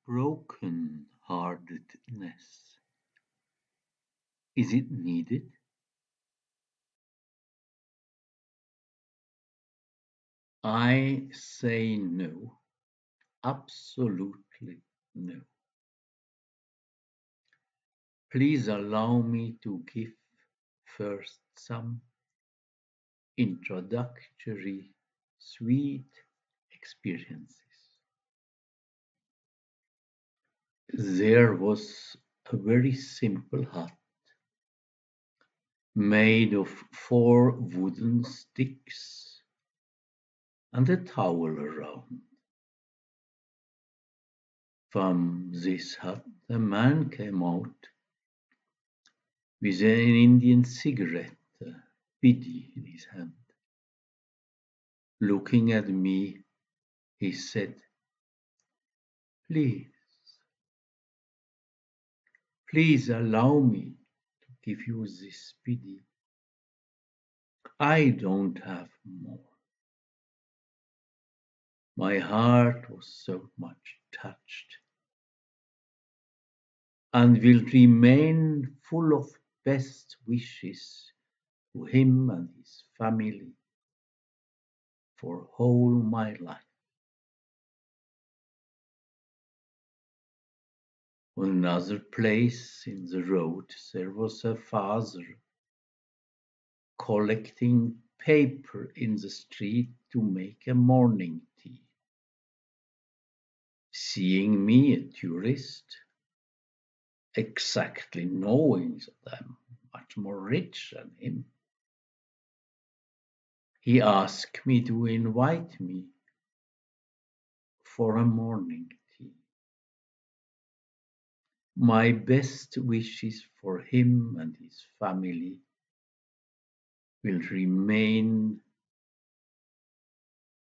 Broken-heartedness. Is it needed? I say no. Absolutely no. Please allow me to give first some introductory sweet experiences. There was a very simple hut made of 4 wooden sticks and a towel around. From this hut a man came out with an Indian cigarette, biddy in his hand. Looking at me, he said, "Please, please allow me to give you this biddy. I don't have more." My heart was so much touched and will remain full of best wishes to him and his family for whole my life. On another place in the road there was a father collecting paper in the street to make a morning tea. Seeing me, a tourist, exactly knowing that I'm much more rich than him, he asked me to invite me for a morning tea. My best wishes for him and his family will remain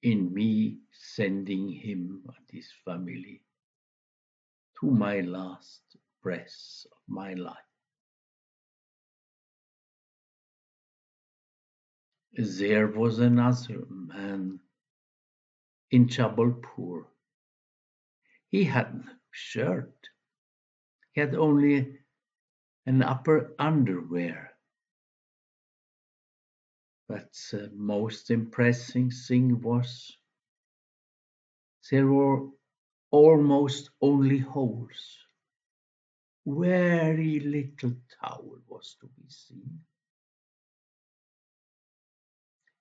in me sending him and his family to my last breath of my life. There was another man in Jabalpur. He had no shirt. He had only an upper underwear. But the most impressive thing was there were almost only holes. Very little towel was to be seen.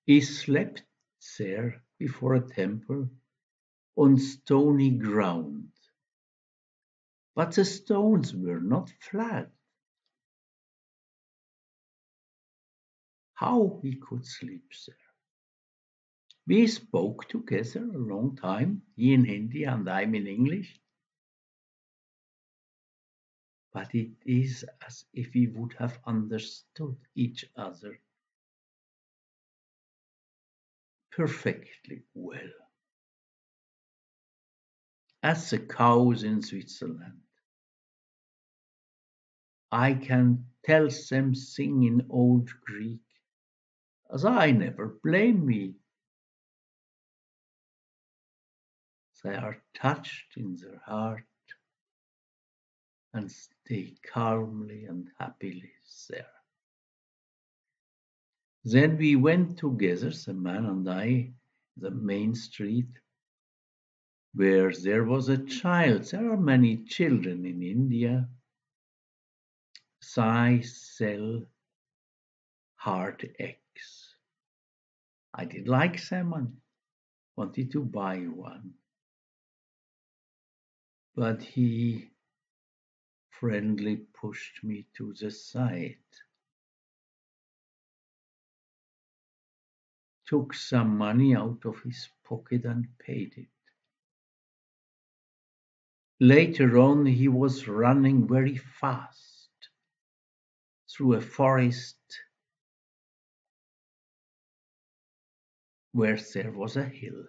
He slept there before a temple on stony ground, but the stones were not flat. How he could sleep there? We spoke together a long time, he in Hindi and I in English, but it is as if we would have understood each other perfectly well. As the cows in Switzerland, I can tell them sing in old Greek, as I never blame me. They are touched in their heart and stay calmly and happily there. Then we went together, the man and I, the main street, where there was a child. There are many children in India. They sell hard eggs. I did like them and wanted to buy one. But he friendly pushed me to the side, took some money out of his pocket and paid it. Later on, he was running very fast through a forest where there was a hill.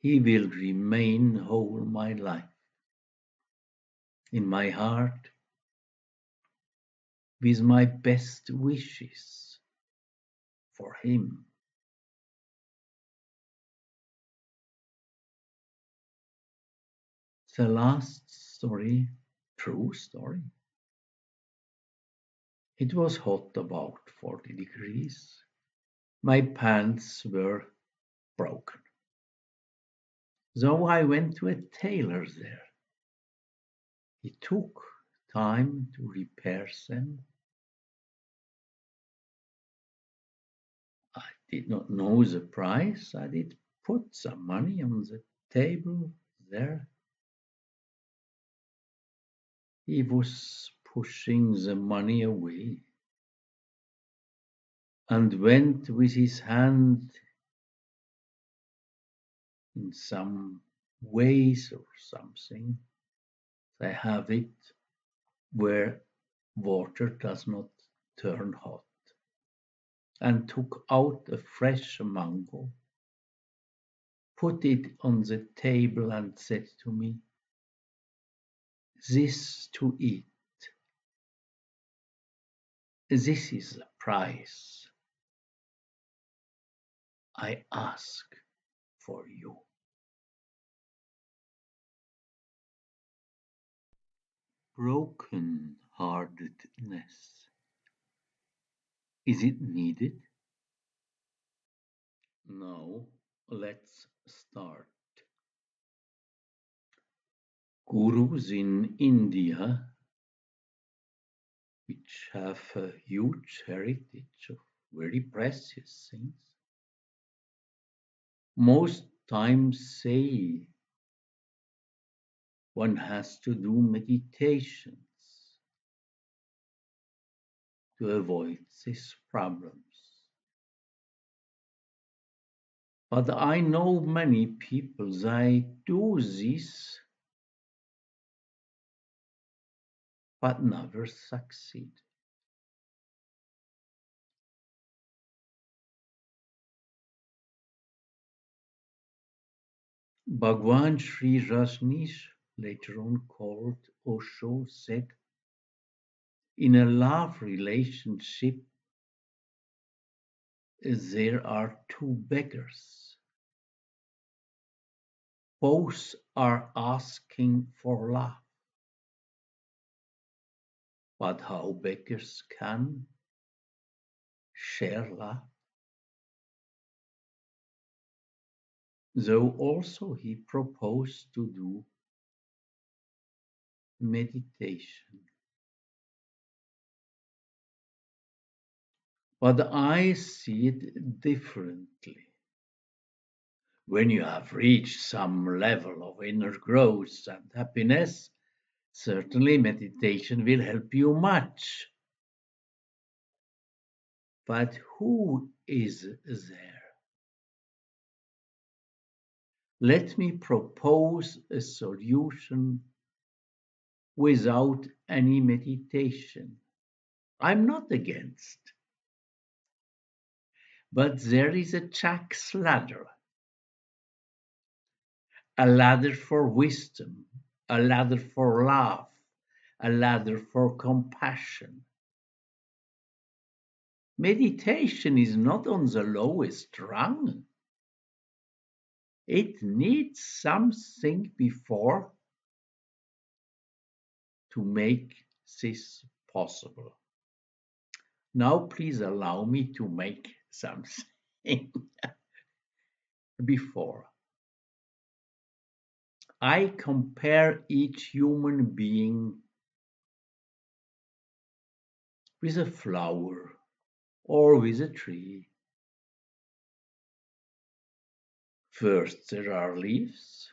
He will remain whole my life in my heart with my best wishes for him. The last story, true story. It was hot, about 40 degrees. My pants were broken. So I went to a tailor there. He took time to repair them. I did not know the price. I did put some money on the table there. He was pushing the money away and went with his hand in some ways or something. They have it where water does not turn hot, and took out a fresh mango, put it on the table and said to me, "This to eat, this is the price I ask for you." Broken heartedness. Is it needed? Now let's start. Gurus in India, which have a huge heritage of very precious things, most times say one has to do meditations to avoid these problems. But I know many people, they do this but never succeed. Bhagwan Sri Rajneesh, later on called Osho, said, in a love relationship, there are two beggars. Both are asking for love. But how beggars can share love? Though also he proposed to do meditation. But I see it differently. When you have reached some level of inner growth and happiness, certainly meditation will help you much. But who is there? Let me propose a solution without any meditation. I'm not against, but there is a Jack's ladder, a ladder for wisdom, a ladder for love, a ladder for compassion. Meditation is not on the lowest rung. It needs something before to make this possible. Now, please allow me to make something before. I compare each human being with a flower or with a tree. First, there are leaves,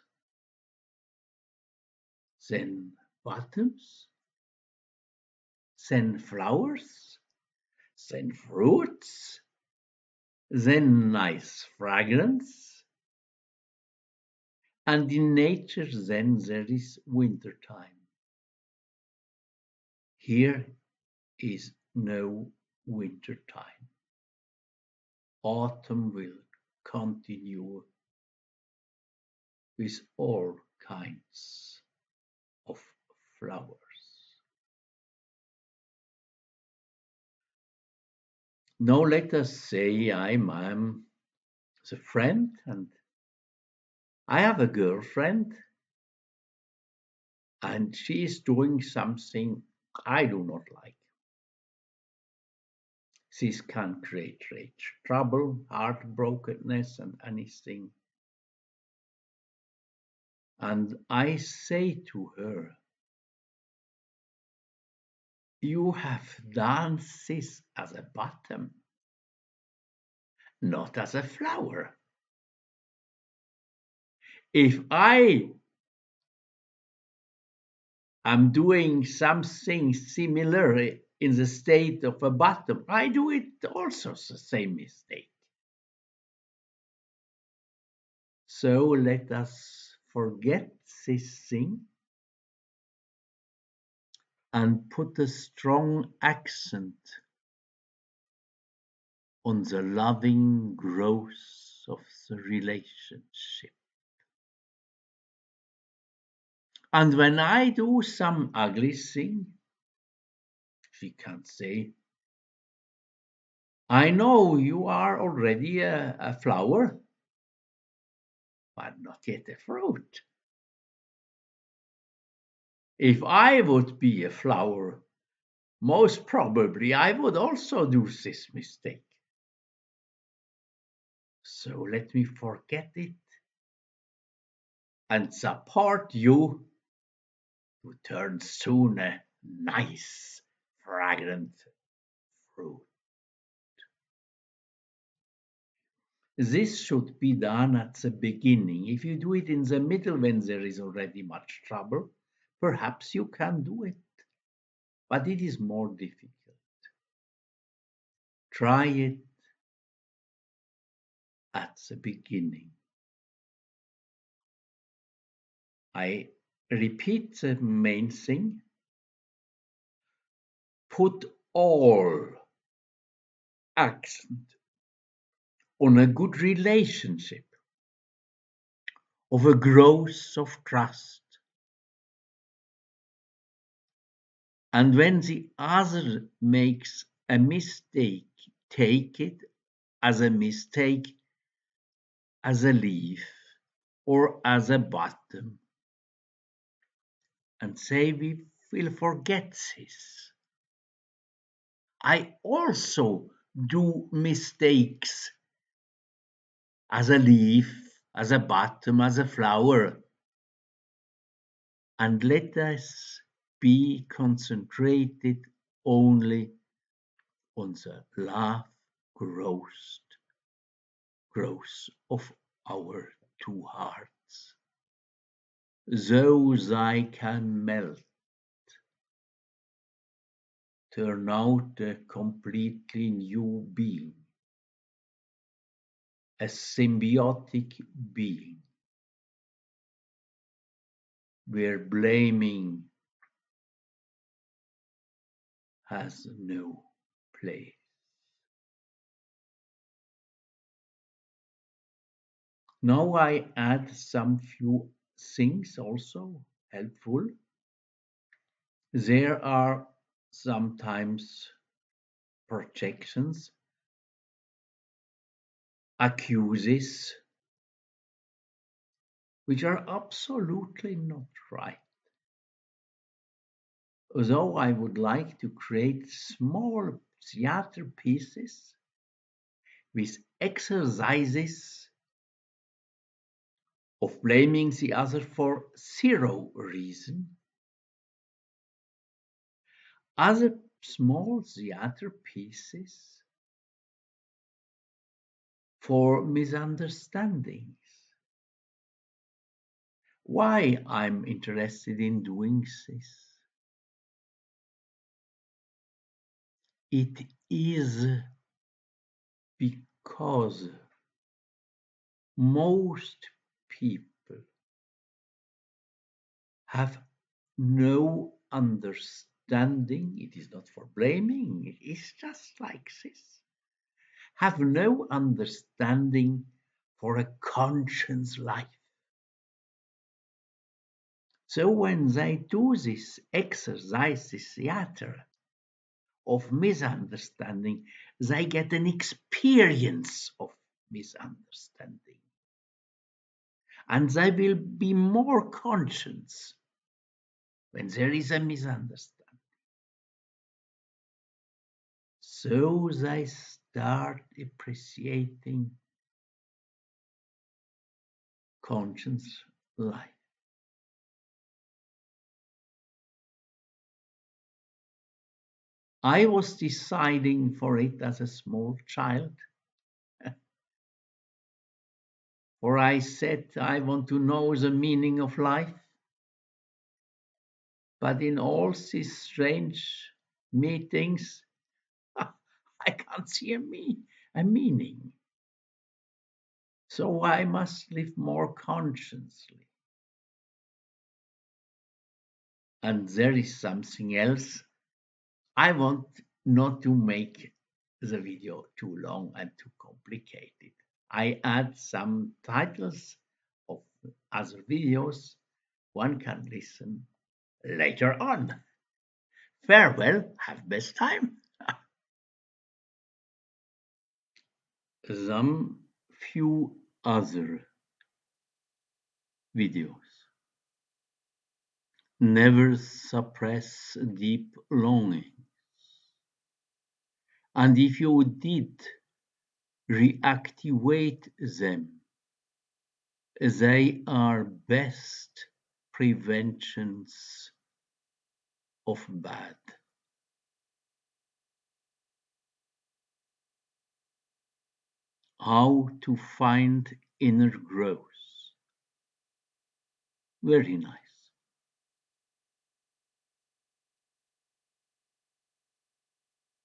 then bottoms, then flowers, then fruits, then nice fragrance. And in nature, then there is winter time. Here is no winter time. Autumn will continue with all kinds of flowers. Now let us say I'm the friend and I have a girlfriend and she is doing something I do not like. This can create rage, trouble, heartbrokenness, and anything. And I say to her, you have done this as a bottom, not as a flower. If I am doing something similar in the state of a bottom, I do it also the same mistake. So let us forget this thing and put a strong accent on the loving growth of the relationship. And when I do some ugly thing, she can say, I know you are already a flower, but not yet a fruit. If I would be a flower, most probably I would also do this mistake. So let me forget it and support you to turn soon a nice, fragrant fruit. This should be done at the beginning. If you do it in the middle when there is already much trouble, perhaps you can do it, but it is more difficult. Try it at the beginning. I repeat the main thing. Put all accent on a good relationship, of a growth of trust. And when the other makes a mistake, take it as a mistake, as a leaf, or as a bottom, and say we will forget this. I also do mistakes as a leaf, as a bottom, as a flower, and let us be concentrated only on the love growth of our two hearts. Those I can melt, turn out a completely new being, a symbiotic being, where blaming has no place. Now I add some few things also helpful. There are sometimes projections, accuses, which are absolutely not right. Although I would like to create small theater pieces with exercises of blaming the other for zero reason, other small theater pieces for misunderstandings. Why I'm interested in doing this? It is because most people have no understanding. It is not for blaming, it is just like this. Have no understanding for a conscious life. So when they do this exercise, this theater of misunderstanding, they get an experience of misunderstanding. And they will be more conscious when there is a misunderstanding. So they start appreciating conscious life. I was deciding for it as a small child, for I said I want to know the meaning of life. But in all these strange meetings, I can't see a meaning. So I must live more consciously. And there is something else. I want not to make the video too long and too complicated. I add some titles of other videos one can listen later on. Farewell, have best time. Some few other videos. Never suppress deep longing. And if you did reactivate them, they are best preventions of bad. How to find inner growth. Very nice.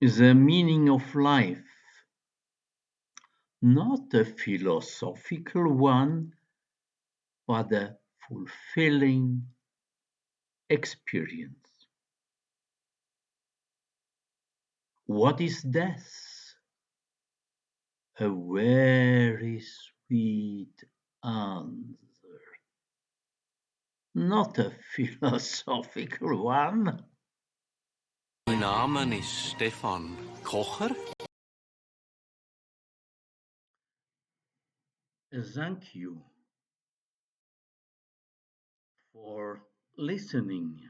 The meaning of life. Not a philosophical one, but a fulfilling experience. What is death? A very sweet answer. Not a philosophical one. Mein Name ist Stefan Kocher. Thank you for listening.